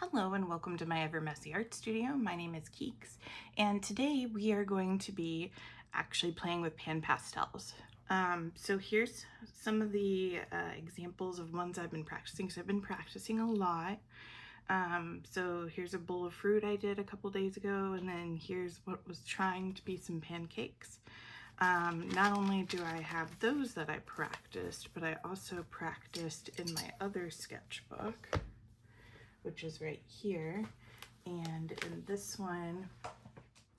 Hello and welcome to my Ever Messy Art Studio. My name is Keeks, and today we are going to be actually playing with pan pastels. So here's some of the examples of ones I've been practicing, because I've been practicing a lot. So here's a bowl of fruit I did a couple days ago, and then here's what was trying to be some pancakes. Not only do I have those that I practiced, but I also practiced in my other sketchbook, which is right here. And in this one,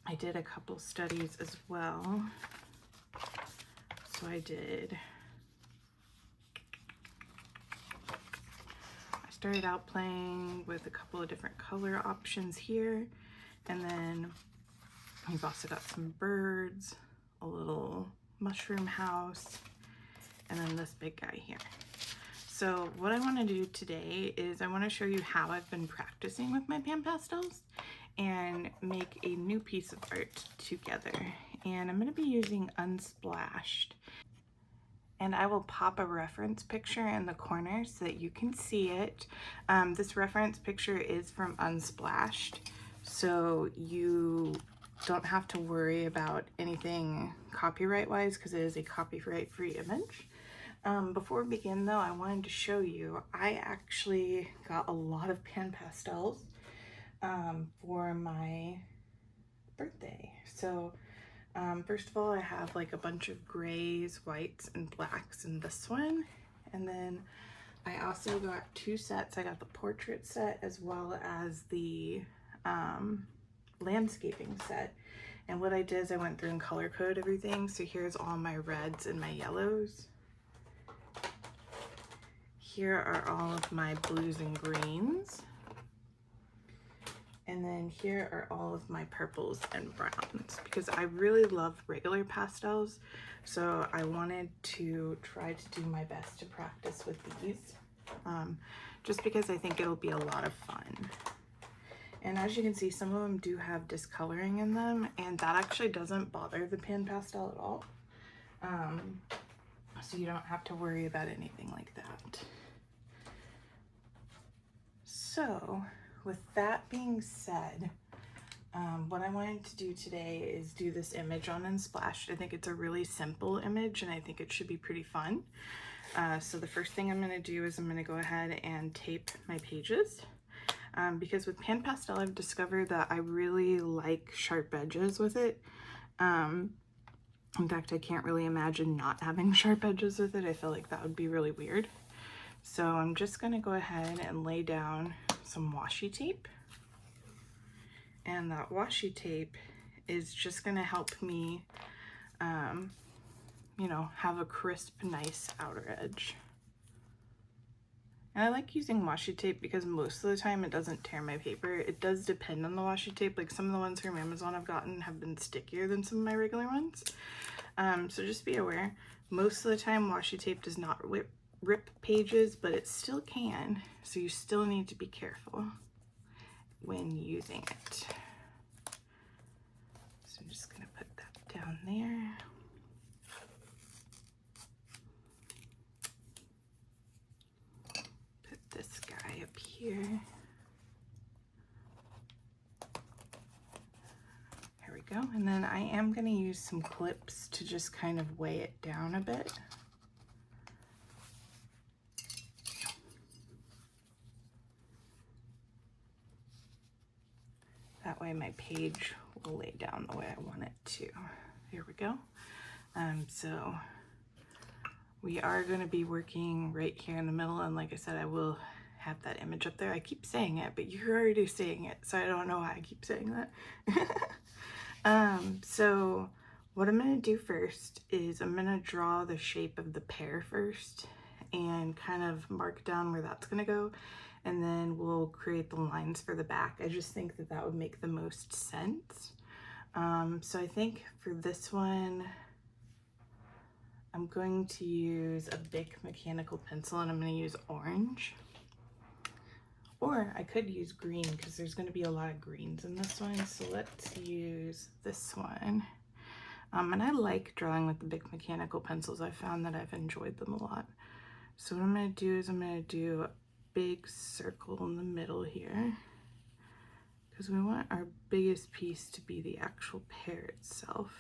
I did a couple studies as well. So I started out playing with a couple of different color options here. And then we've also got some birds, a little mushroom house, and then this big guy here. So what I want to do today is I want to show you how I've been practicing with my pan pastels and make a new piece of art together. And I'm going to be using Unsplashed. And I will pop a reference picture in the corner so that you can see it. This reference picture is from Unsplashed, so you don't have to worry about anything copyright-wise because it is a copyright-free image. Before we begin though, I wanted to show you, I actually got a lot of pan pastels for my birthday. So first of all, I have like a bunch of grays, whites, and blacks in this one. And then I also got two sets. I got the portrait set as well as the landscaping set. And what I did is I went through and color coded everything. So here's all my reds and my yellows. Here are all of my blues and greens. And then here are all of my purples and browns, because I really love regular pastels. So I wanted to try to do my best to practice with these, just because I think it'll be a lot of fun. And as you can see, some of them do have discoloring in them, and that actually doesn't bother the pan pastel at all. So you don't have to worry about anything like that. So with that being said, what I wanted to do today is do this image on Unsplashed. I think it's a really simple image and I think it should be pretty fun. So the first thing I'm going to do is I'm going to go ahead and tape my pages. Because with pan pastel, I've discovered that I really like sharp edges with it. In fact, I can't really imagine not having sharp edges with it. I feel like that would be really weird. So I'm just going to go ahead and lay down some washi tape. And that washi tape is just going to help me, you know, have a crisp, nice outer edge. And I like using washi tape because most of the time it doesn't tear my paper. It does depend on the washi tape. Like some of the ones from Amazon I've gotten have been stickier than some of my regular ones. So just be aware. Most of the time washi tape does not rip pages, but it still can. So you still need to be careful when using it. So I'm just going to put that down there. Put this guy up here. There we go. And then I am going to use some clips to just kind of weigh it down a bit. That way my page will lay down the way I want it to. There we go. So we are going to be working right here in the middle, and like I said, I will have that image up there. I keep saying it, but you're already saying it, so I don't know why I keep saying that. So what I'm going to do first is I'm going to draw the shape of the pear first and kind of mark down where that's going to go. And then we'll create the lines for the back. I just think that that would make the most sense. So I think for this one, I'm going to use a big mechanical pencil and I'm going to use orange. Or I could use green because there's going to be a lot of greens in this one. So let's use this one. And I like drawing with the big mechanical pencils. I found that I've enjoyed them a lot. So what I'm going to do is I'm going to do a big circle in the middle here. because we want our biggest piece to be the actual pear itself.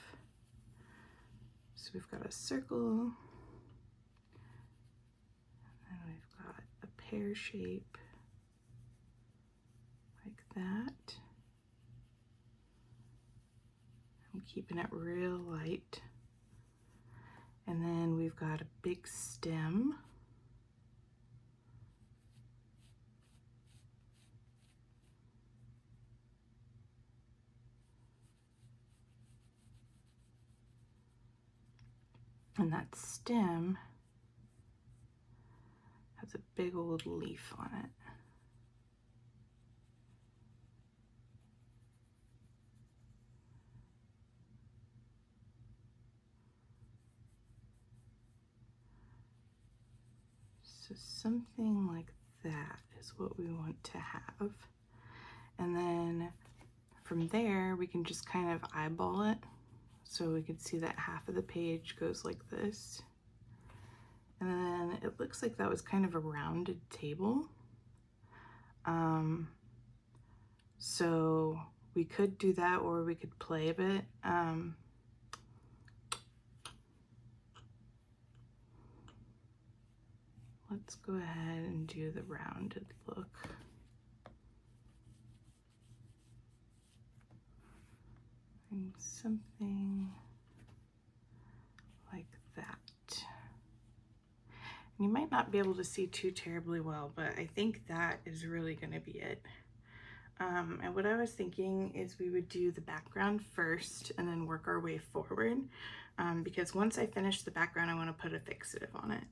So we've got a circle, and we've got a pear shape like that. I'm keeping it real light. And then we've got a big stem. And that stem has a big old leaf on it. So something like that is what we want to have. And then from there, we can just kind of eyeball it. So we can see that half of the page goes like this. And then it looks like that was kind of a rounded table. So we could do that, or we could play a bit. Let's go ahead and do the rounded look. And something like that. And you might not be able to see too terribly well, but I think that is really going to be it. And what I was thinking is we would do the background first and then work our way forward. Because once I finish the background, I want to put a fixative on it.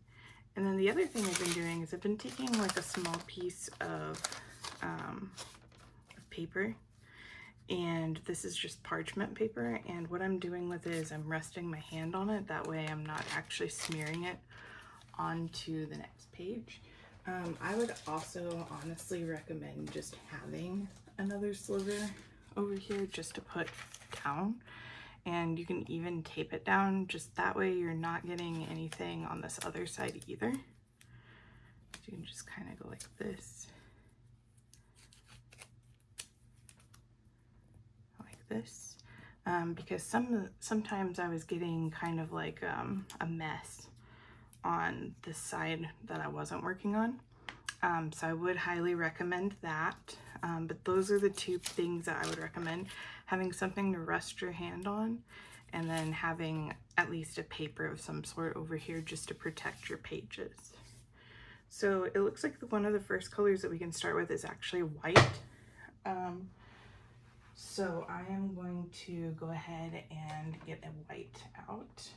And then the other thing I've been doing is I've been taking like a small piece of paper, and this is just parchment paper, and what I'm doing with it is I'm resting my hand on it. That way I'm not actually smearing it onto the next page. I would also honestly recommend just having another sliver over here just to put down, and you can even tape it down, just that way you're not getting anything on this other side either. You can just kind of go like this, like this, because sometimes I was getting kind of like a mess on the side that I wasn't working on. So I would highly recommend that. But those are the two things that I would recommend: having something to rest your hand on, and then having at least a paper of some sort over here just to protect your pages. So it looks like one of the first colors that we can start with is actually white. So I am going to go ahead and get a white out.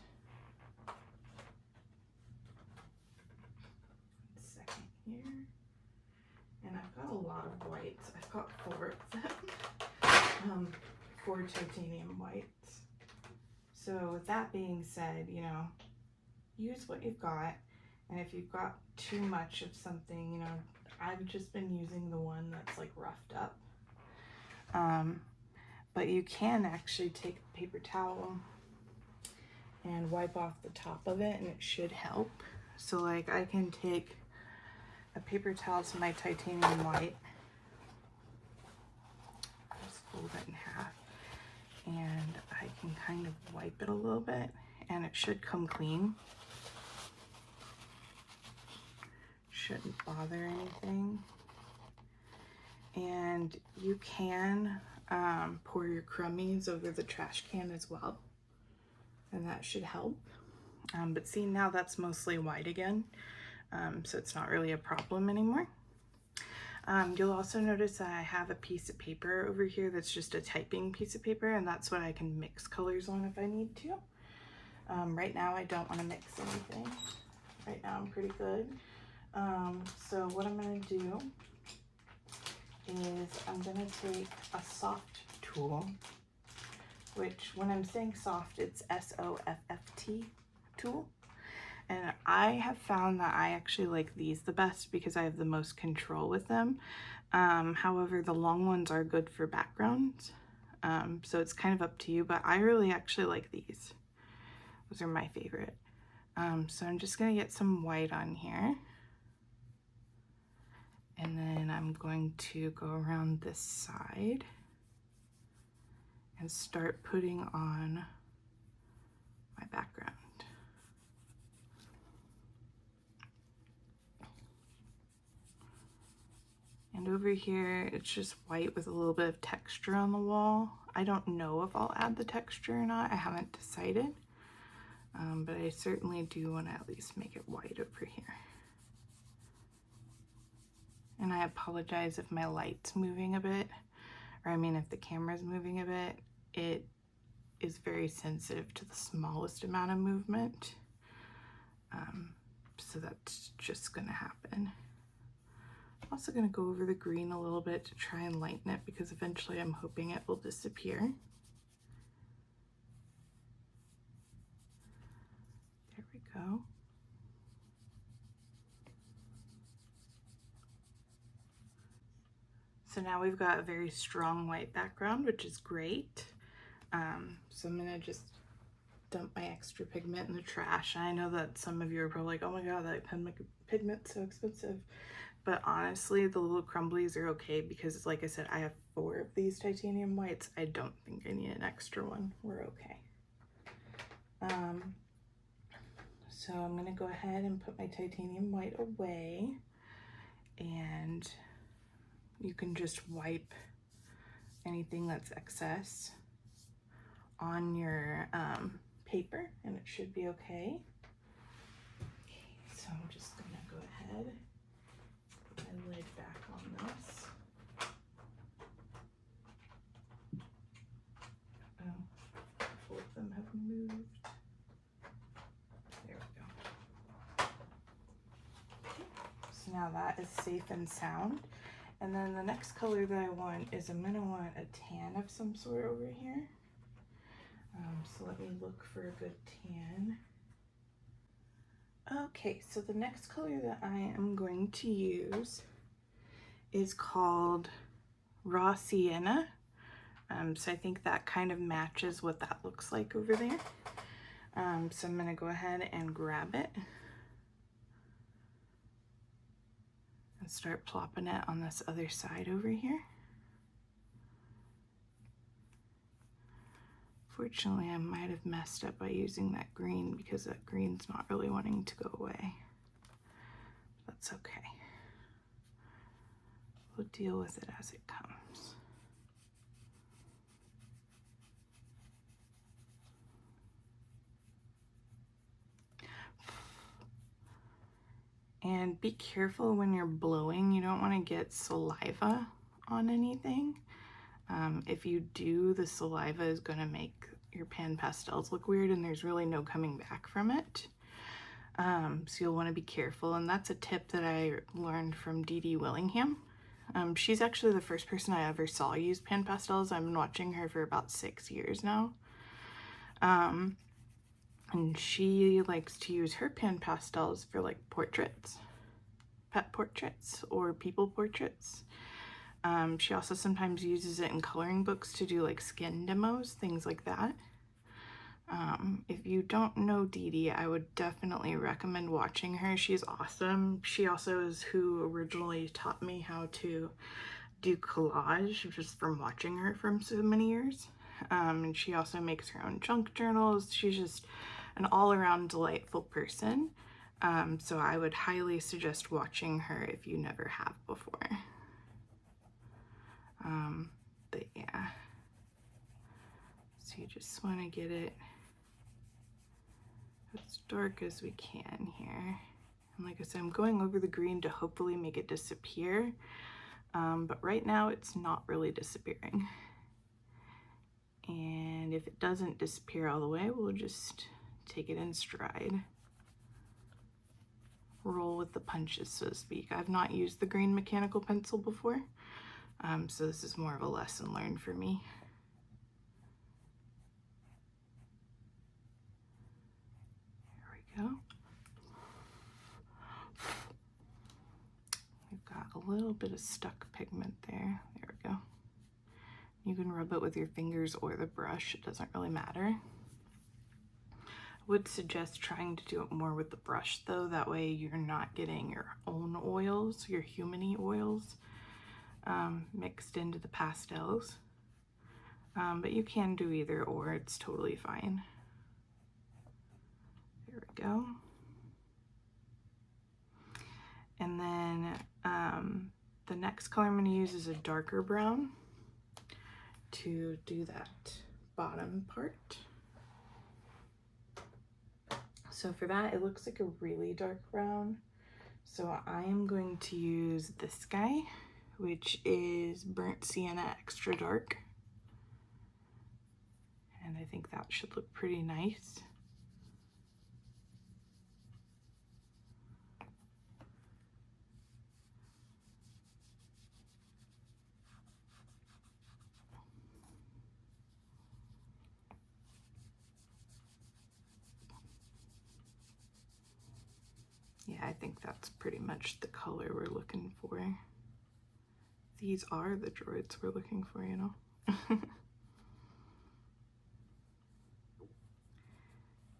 Here, and I've got a lot of whites. I've got 4 of them, 4 titanium whites. So with that being said, you know, use what you've got, and if you've got too much of something, you know, I've just been using the one that's like roughed up. But you can actually take a paper towel and wipe off the top of it, and it should help. So like I can take a paper towel to my titanium white, just fold it in half, and I can kind of wipe it a little bit, and it should come clean. Shouldn't bother anything. And you can pour your crummies over the trash can as well, and that should help. But see, now that's mostly white again. So it's not really a problem anymore. You'll also notice that I have a piece of paper over here that's just a typing piece of paper, and that's what I can mix colors on if I need to. Right now I don't want to mix anything. Right now I'm pretty good. So what I'm going to do is I'm going to take a Sofft tool, which when I'm saying soft, it's S-O-F-F-T tool. And I have found that I actually like these the best because I have the most control with them. However, the long ones are good for backgrounds. So it's kind of up to you, but I really actually like these. Those are my favorite. So I'm just gonna get some white on here. And then I'm going to go around this side. and start putting on my background. And over here, it's just white with a little bit of texture on the wall. I don't know if I'll add the texture or not. I haven't decided, but I certainly do want to at least make it white over here. And I apologize if my light's moving a bit, or I mean if the camera's moving a bit. It is very sensitive to the smallest amount of movement. So that's just gonna happen. I'm also gonna go over the green a little bit to try and lighten it, because eventually I'm hoping it will disappear. There we go. So now we've got a very strong white background, which is great. So I'm gonna just dump my extra pigment in the trash. I know that some of you are probably like, oh my god, that pigment's so expensive. But honestly, the little crumblies are okay, because like I said, I have 4 of these titanium whites. I don't think I need an extra one. We're okay. So I'm gonna go ahead and put my titanium white away, and you can just wipe anything that's excess on your paper and it should be okay. So I'm just gonna go ahead, put my lid back on this. Oh, 4 of them have moved. There we go. Okay. So now that is safe and sound. And then the next color that I want is, I'm gonna want a tan of some sort over here. So let me look for a good tan. Okay, so the next color that I am going to use is called Raw Sienna. So I think that kind of matches what that looks like over there. So I'm gonna go ahead and grab it and start plopping it on this other side over here. Fortunately, I might have messed up by using that green, because that green's not really wanting to go away. That's okay. We'll deal with it as it comes. And be careful when you're blowing. You don't want to get saliva on anything. If you do, the saliva is going to make your pan pastels look weird, and there's really no coming back from it. So you'll want to be careful, and that's a tip that I learned from Dee Dee Willingham. She's actually the first person I ever saw use pan pastels. I've been watching her for about 6 years now. And she likes to use her pan pastels for like portraits, pet portraits, or people portraits. She also sometimes uses it in coloring books to do like skin demos, things like that. If you don't know Dee Dee, I would definitely recommend watching her. She's awesome. She also is who originally taught me how to do collage, just from watching her for so many years. And she also makes her own junk journals. She's just an all-around delightful person. So I would highly suggest watching her if you never have before. But yeah, so you just want to get it as dark as we can here. And like I said, I'm going over the green to hopefully make it disappear. But right now it's not really disappearing. And if it doesn't disappear all the way, we'll just take it in stride. Roll with the punches, so to speak. I've not used the green mechanical pencil before. So this is more of a lesson learned for me. There we go. We've got a little bit of stuck pigment there. There we go. You can rub it with your fingers or the brush. It doesn't really matter. I would suggest trying to do it more with the brush though. That way you're not getting your own oils, your humany oils, mixed into the pastels. but you can do either or, it's totally fine. There we go. And then the next color I'm going to use is a darker brown to do that bottom part. So for that, it looks like a really dark brown. So I am going to use this guy, which is Burnt Sienna Extra Dark. And I think that should look pretty nice. Yeah, I think that's pretty much the color we're looking for. These are the droids we're looking for, you know?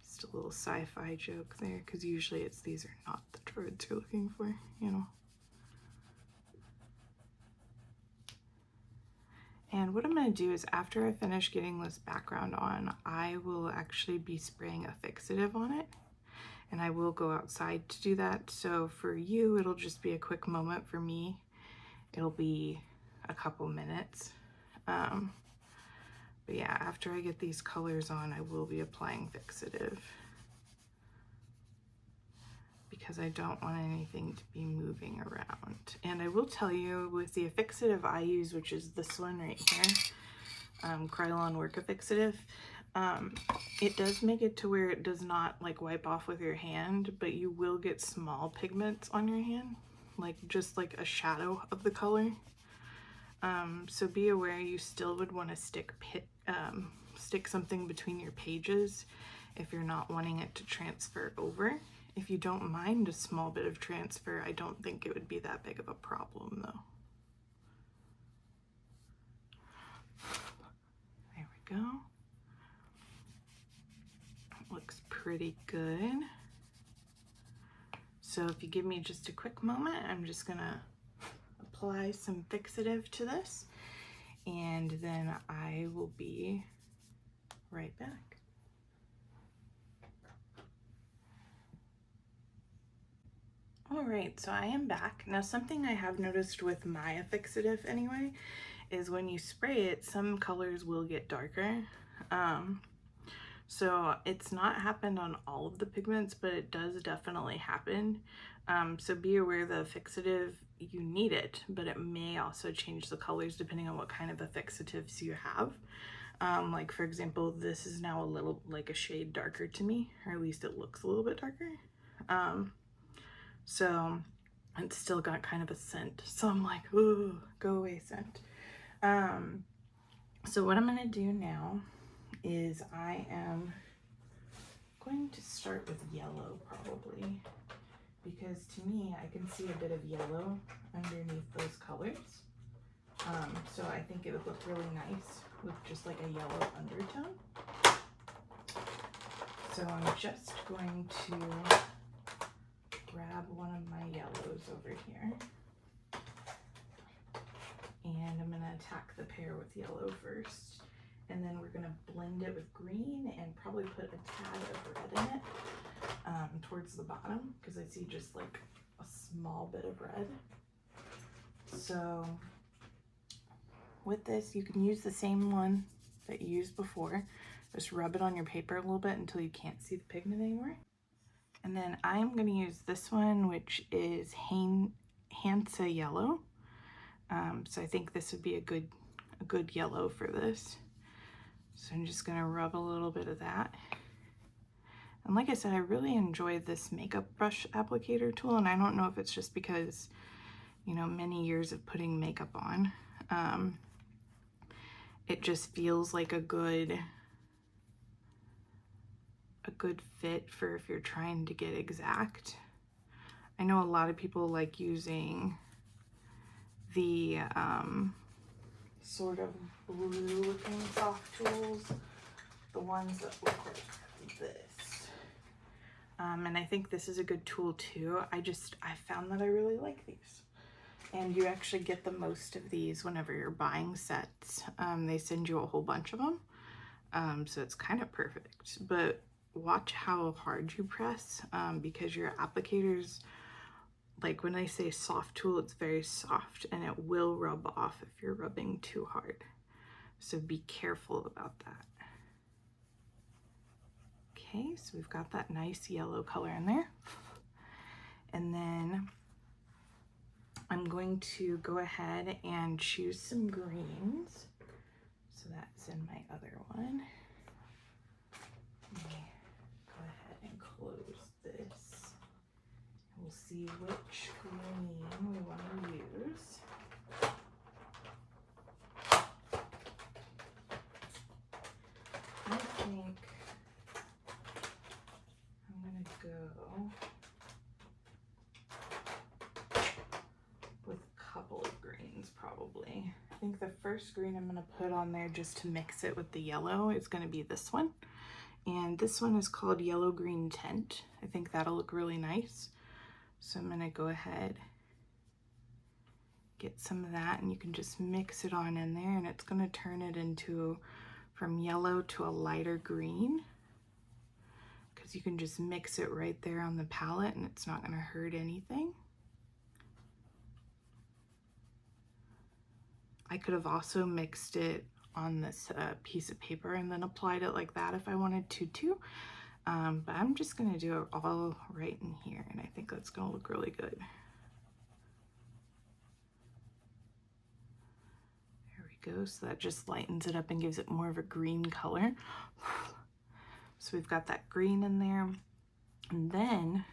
Just a little sci-fi joke there, because usually it's these are not the droids you're looking for, you know? And what I'm going to do is after I finish getting this background on, I will actually be spraying a fixative on it. And I will go outside to do that. So for you, it'll just be a quick moment. For me, it'll be a couple minutes. But yeah, after I get these colors on, I will be applying fixative because I don't want anything to be moving around. And I will tell you, with the fixative I use, which is this one right here, Krylon Work Fixative, it does make it to where it does not like wipe off with your hand, but you will get small pigments on your hand, like just like a shadow of the color. So be aware you still would want to stick something between your pages if you're not wanting it to transfer over. If you don't mind a small bit of transfer, I don't think it would be that big of a problem though. There we go. Looks pretty good. So if you give me just a quick moment, I'm just gonna apply some fixative to this, and then I will be right back. All right, so I am back. Now something I have noticed with my fixative anyway is when you spray it, some colors will get darker. So it's not happened on all of the pigments, but it does definitely happen. So be aware the fixative, you need it, but it may also change the colors depending on what kind of fixatives you have. Like for example, this is now a little like a shade darker to me, or at least it looks a little bit darker. So it's still got kind of a scent. So I'm like, ooh, go away scent. So what I'm gonna do now is I am going to start with yellow probably, because to me I can see a bit of yellow underneath those colors. So I think it would look really nice with just like a yellow undertone. So I'm just going to grab one of my yellows over here, and I'm going to attack the pear with yellow first. And then we're gonna blend it with green and probably put a tad of red in it towards the bottom, because I see just like a small bit of red. So with this, you can use the same one that you used before. Just rub it on your paper a little bit until you can't see the pigment anymore. And then I'm gonna use this one, which is Hansa Yellow. So I think this would be a good yellow for this. So I'm just gonna rub a little bit of that. And like I said, I really enjoy this makeup brush applicator tool, and I don't know if it's just because, you know, many years of putting makeup on. It just feels like a good fit for if you're trying to get exact. I know a lot of people like using the sort of blue looking soft tools, the ones that look like this. And I think this is a good tool too. I found that I really like these. And you actually get the most of these whenever you're buying sets. They send you a whole bunch of them. So it's kind of perfect. But watch how hard you press because your applicators, like when I say soft tool, it's very soft and it will rub off if you're rubbing too hard. So be careful about that. Okay, so we've got that nice yellow color in there. And then I'm going to go ahead and choose some greens. So that's in my other one. Let me go ahead and close this. We'll see which green we want to use. I think I'm going to go with a couple of greens probably. I think the first green I'm going to put on there just to mix it with the yellow is going to be this one. And this one is called Yellow Green Tint. I think that'll look really nice. So I'm going to go ahead, get some of that, and you can just mix it on in there and it's going to turn it into from yellow to a lighter green, because you can just mix it right there on the palette and it's not going to hurt anything. I could have also mixed it on this piece of paper and then applied it like that if I wanted to too. But I'm just going to do it all right in here and I think that's going to look really good. Go, so that just lightens it up and gives it more of a green color. So we've got that green in there, and then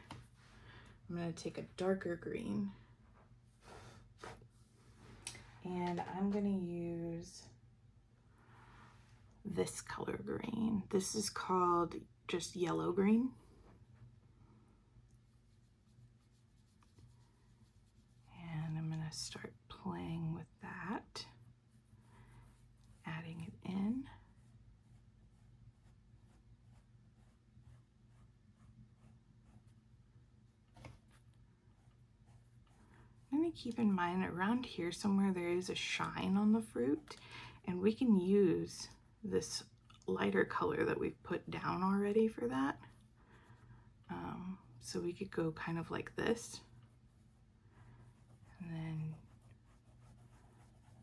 I'm going to take a darker green and I'm going to use this color green. This is called just yellow green. And I'm going to start playing with that, adding it in. I'm going to keep in mind around here somewhere there is a shine on the fruit, and we can use this lighter color that we've put down already for that. So we could go kind of like this, and then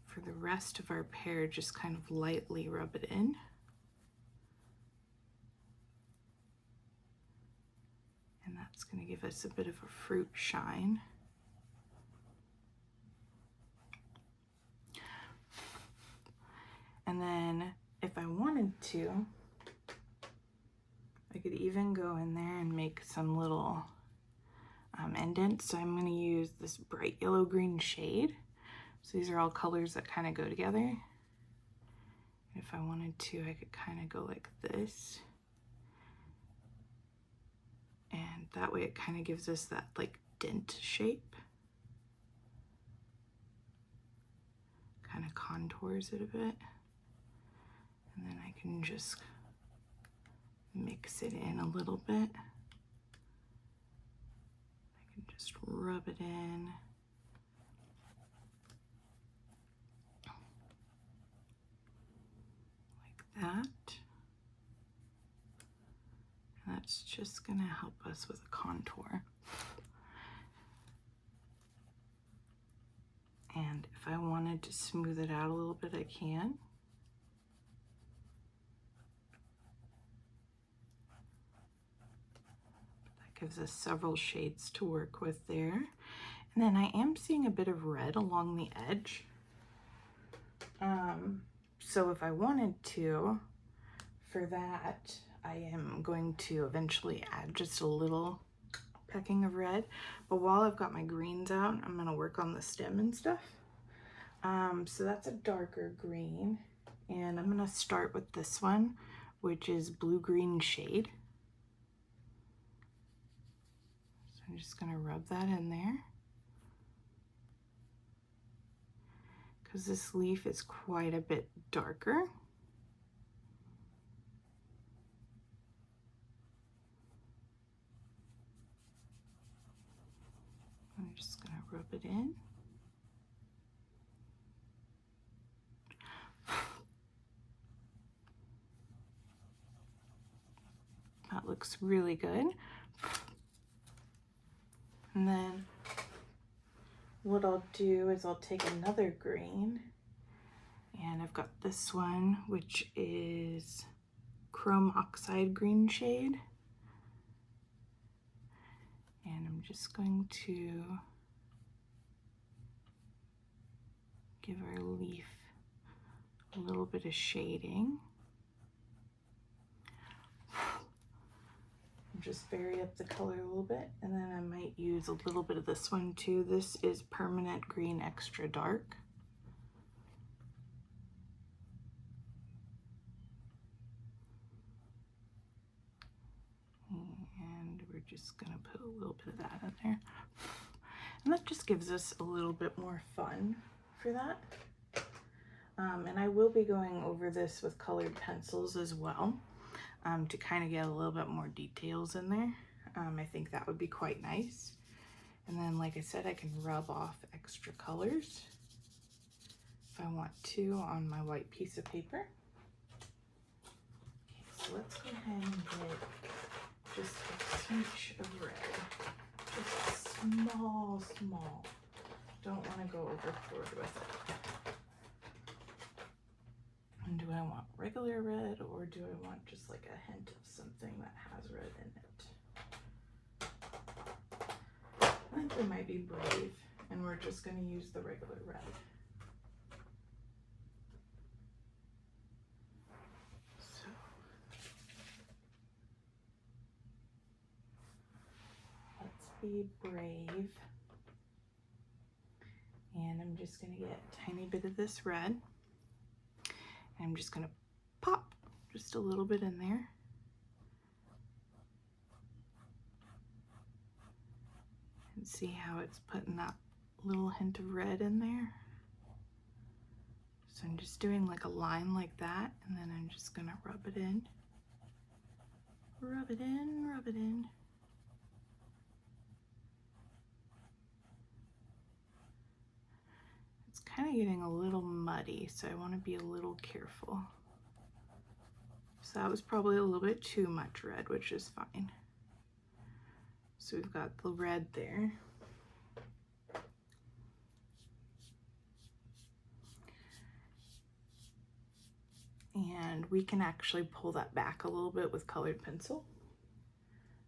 for the rest of our pear, just kind of lightly rub it in. And that's going to give us a bit of a fruit shine. And then if I wanted to, I could even go in there and make some little indents. So I'm going to use this bright yellow green shade. So these are all colors that kind of go together. If I wanted to, I could kind of go like this. And that way it kind of gives us that like dent shape. Kind of contours it a bit. And then I can just mix it in a little bit. I can just rub it in. Like that. And that's just gonna help us with a contour. And if I wanted to smooth it out a little bit, I can. Gives us several shades to work with there. And then I am seeing a bit of red along the edge. So if I wanted to, for that, I am going to eventually add just a little pecking of red. But while I've got my greens out, I'm going to work on the stem and stuff. So that's a darker green. And I'm going to start with this one, which is blue-green shade. I'm just going to rub that in there because this leaf is quite a bit darker. I'm just going to rub it in. that looks really good. And then what I'll do is I'll take another green, and I've got this one, which is Chrome Oxide green shade. And I'm just going to give our leaf a little bit of shading. Just vary up the color a little bit, and then I might use a little bit of this one too. This is Permanent Green Extra Dark. And we're just gonna put a little bit of that in there. And that just gives us a little bit more fun for that. And I will be going over this with colored pencils as well, to kind of get a little bit more details in there. I think that would be quite nice. And then, like I said, I can rub off extra colors if I want to on my white piece of paper. Okay, so let's go ahead and get just a pinch of red. Just small. Don't want to go overboard with it. And do I want regular red, or do I want just like a hint of something that has red in it? I think we might be brave, and we're just going to use the regular red. So let's be brave. And I'm just going to get a tiny bit of this red. I'm just going to pop just a little bit in there. And see how it's putting that little hint of red in there. So I'm just doing like a line like that, and then I'm just going to rub it in. Rub it in, rub it in. Kind of getting a little muddy, so I want to be a little careful. So that was probably a little bit too much red, which is fine. So we've got the red there. And we can actually pull that back a little bit with colored pencil.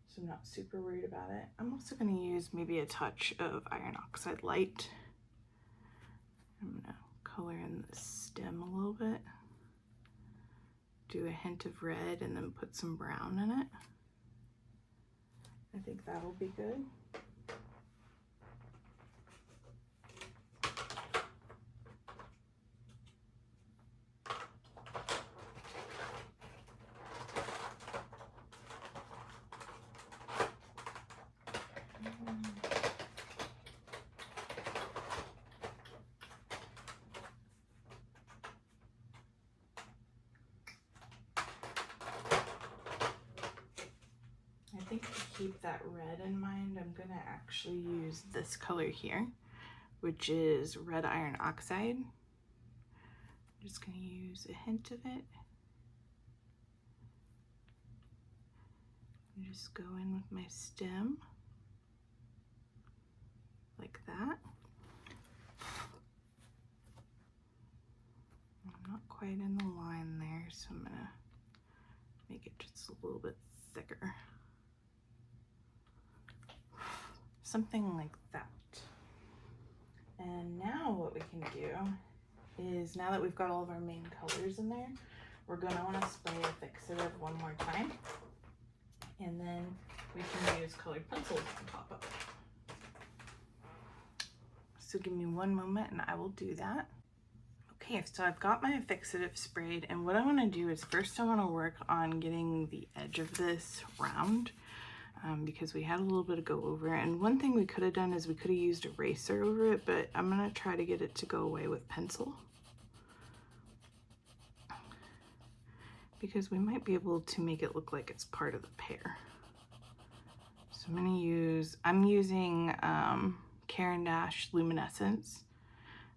So I'm not super worried about it. I'm also going to use maybe a touch of iron oxide light. I'm gonna color in the stem a little bit. Do a hint of red and then put some brown in it. I think that'll be good. I think to keep that red in mind, I'm gonna actually use this color here, which is red iron oxide. I'm just gonna use a hint of it. And just go in with my stem, like that. I'm not quite in the line there, so I'm gonna make it just a little bit thicker. Something like that. And now what we can do is, now that we've got all of our main colors in there, we're gonna wanna spray a fixative one more time. And then we can use colored pencils on top of it. So give me one moment and I will do that. Okay, so I've got my fixative sprayed, and what I wanna do is first I wanna work on getting the edge of this round. Because we had a little bit of go over, and one thing we could have done is we could have used eraser over it, but I'm gonna try to get it to go away with pencil, because we might be able to make it look like it's part of the pear. So I'm using Caran d'Ache Luminescence,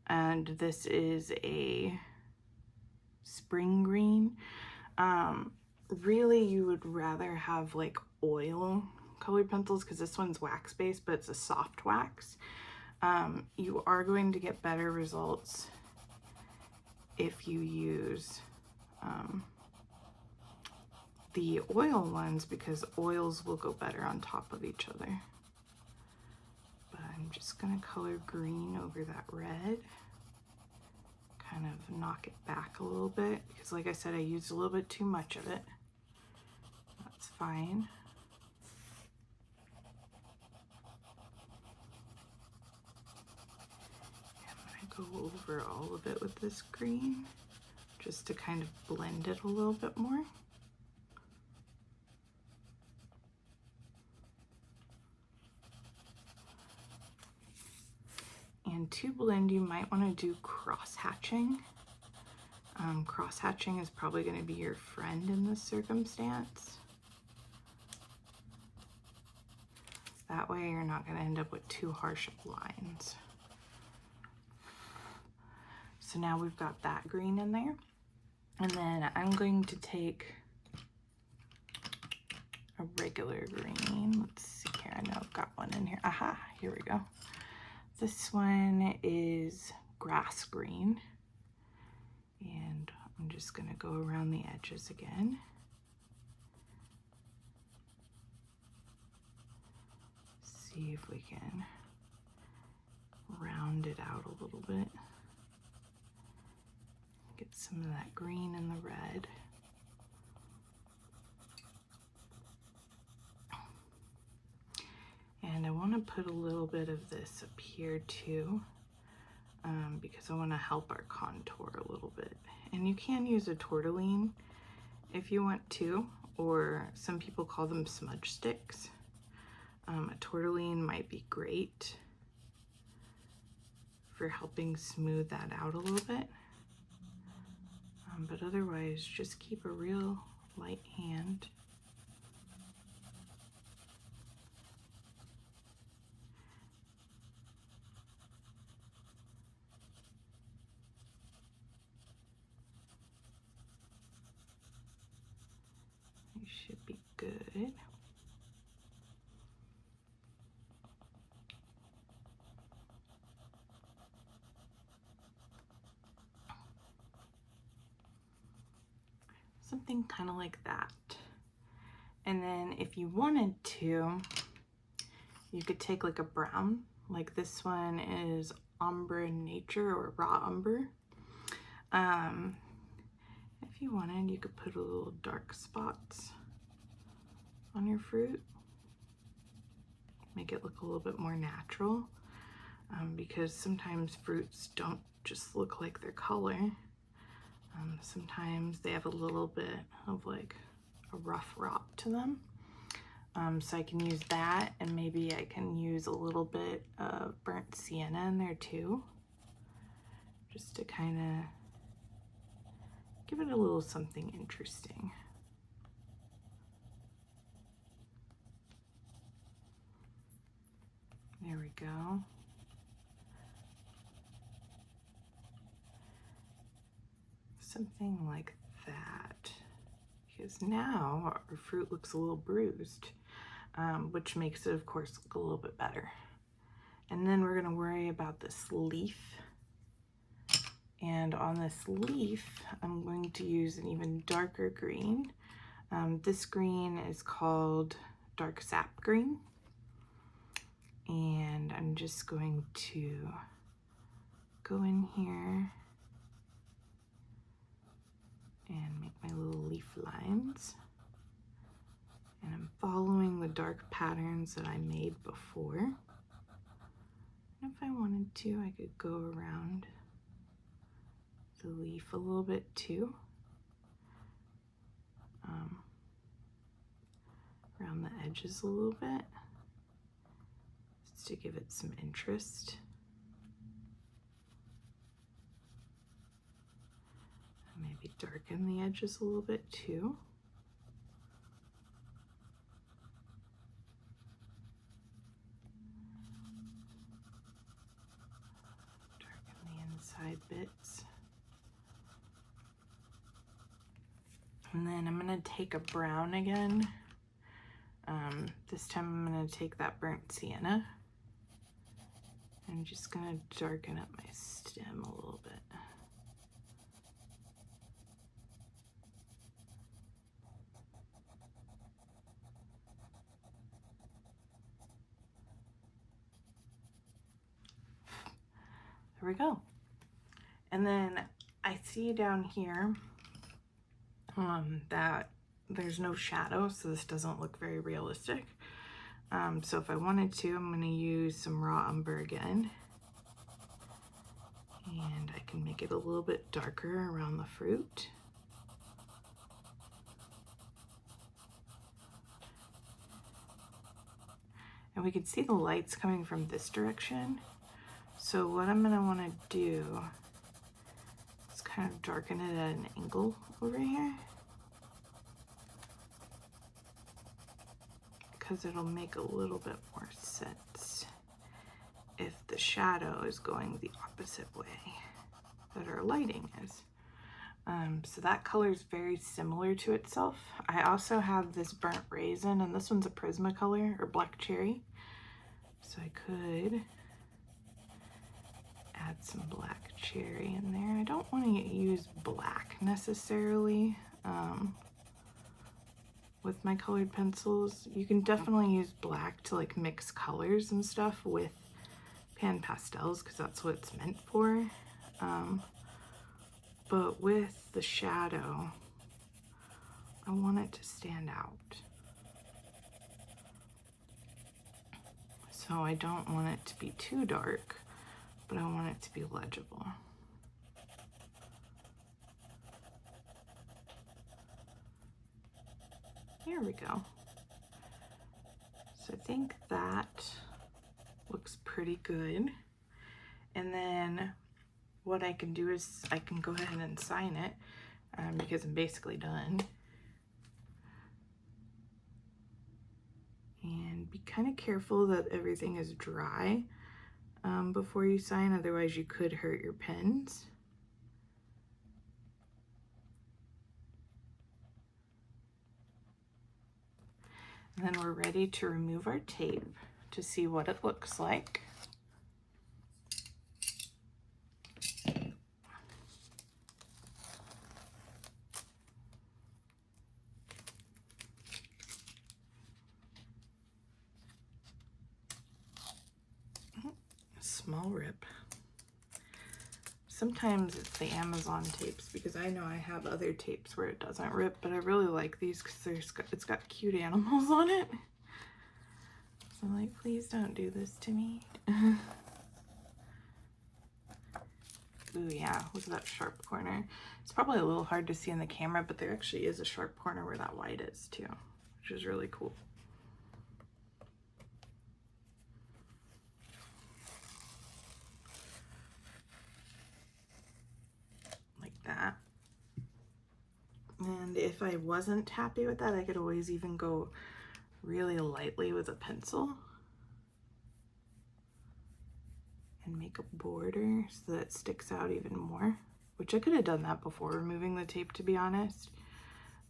and this is a spring green. really you would rather have like oil colored pencils because this one's wax based, but it's a soft wax. You are going to get better results if you use the oil ones, because oils will go better on top of each other. But I'm just gonna color green over that red, kind of knock it back a little bit, because like I said, I used a little bit too much of it. That's fine. I'm gonna go over all of it with this green, just to kind of blend it a little bit more. And to blend, you might want to do cross hatching. Cross hatching is probably going to be your friend in this circumstance. That way you're not going to end up with too harsh of lines. So now we've got that green in there. And then I'm going to take a regular green. Let's see here. I know I've got one in here. Aha, here we go. This one is grass green, and I'm just going to go around the edges again. See if we can round it out a little bit. Get some of that green and the red. And I want to put a little bit of this up here too, because I want to help our contour a little bit. And you can use a tortillon if you want to, or some people call them smudge sticks. A tortillon might be great for helping smooth that out a little bit. But otherwise, just keep a real light hand. You should be good. Something kind of like that. And then if you wanted to, you could take like a brown, like this one is Ombre Nature or Raw Umber. If you wanted, you could put a little dark spots on your fruit, make it look a little bit more natural, because sometimes fruits don't just look like their color. Sometimes they have a little bit of like a rough rot to them. So I can use that, and maybe I can use a little bit of burnt sienna in there too, just to kind of give it a little something interesting. There we go. Something like that, because now our fruit looks a little bruised, which makes it of course look a little bit better. And then we're going to worry about this leaf, and on this leaf I'm going to use an even darker green. This green is called dark sap green, and I'm just going to go in here and make my little leaf lines. And I'm following the dark patterns that I made before. And if I wanted to, I could go around the leaf a little bit too. Around the edges a little bit, just to give it some interest. Maybe darken the edges a little bit too. Darken the inside bits. And then I'm gonna take a brown again. This time I'm gonna take that burnt sienna. I'm just gonna darken up my stem a little bit. There we go. And then I see down here that there's no shadow, so this doesn't look very realistic. So if I wanted to, I'm going to use some raw umber again. And I can make it a little bit darker around the fruit. And we can see the lights coming from this direction. So what I'm going to want to do is kind of darken it at an angle over here, because it'll make a little bit more sense if the shadow is going the opposite way that our lighting is. So that color is very similar to itself. I also have this burnt raisin, and this one's a Prismacolor or black cherry. So I could add some black cherry in there. I don't want to use black necessarily with my colored pencils. You can definitely use black to like mix colors and stuff with pan pastels, because that's what it's meant for. But with the shadow, I want it to stand out. So I don't want it to be too dark, but I want it to be legible. There we go. So I think that looks pretty good. And then what I can do is I can go ahead and sign it because I'm basically done. And be kind of careful that everything is dry before you sign, otherwise you could hurt your pens. And then we're ready to remove our tape to see what it looks like. Small rip. Sometimes it's the Amazon tapes, because I know I have other tapes where it doesn't rip, but I really like these because it's got cute animals on it. So I'm like, please don't do this to me. Ooh, yeah, look at that sharp corner. It's probably a little hard to see in the camera, but there actually is a sharp corner where that white is too, which is really cool. That. And if I wasn't happy with that, I could always even go really lightly with a pencil and make a border so that it sticks out even more, which I could have done that before removing the tape, to be honest.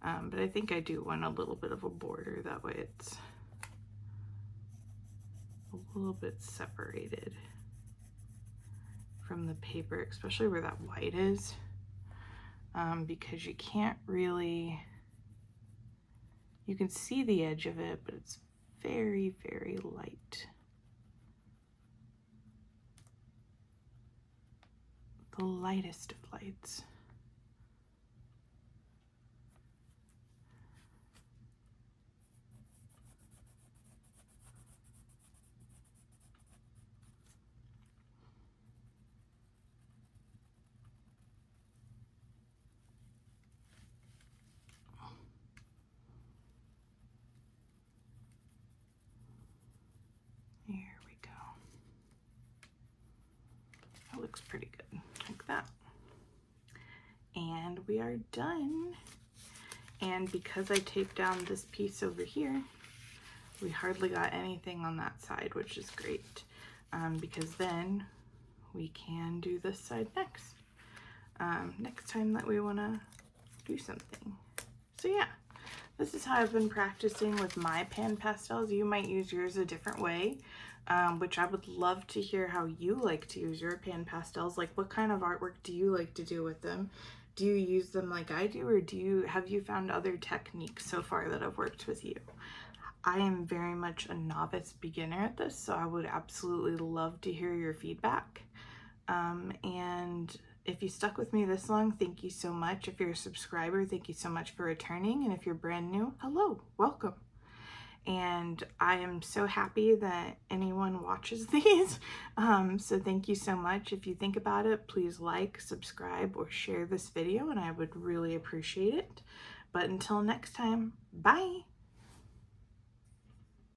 But I think I do want a little bit of a border, that way it's a little bit separated from the paper, especially where that white is. Because you can't really, you can see the edge of it, but it's very, very light. The lightest of lights. Here we go. That looks pretty good, like that. And we are done. And because I taped down this piece over here, we hardly got anything on that side, which is great, because then we can do this side next time that we want to do something. So yeah, this is how I've been practicing with my pan pastels. You might use yours a different way, which I would love to hear how you like to use your pan pastels. Like, what kind of artwork do you like to do with them? Do you use them like I do, or have you found other techniques so far that have worked with you? I am very much a novice beginner at this, so I would absolutely love to hear your feedback. And if you stuck with me this long, thank you so much. If you're a subscriber, thank you so much for returning. And if you're brand new, hello, welcome. And I am so happy that anyone watches these. So thank you so much. If you think about it, please like, subscribe, or share this video, and I would really appreciate it. But until next time, bye.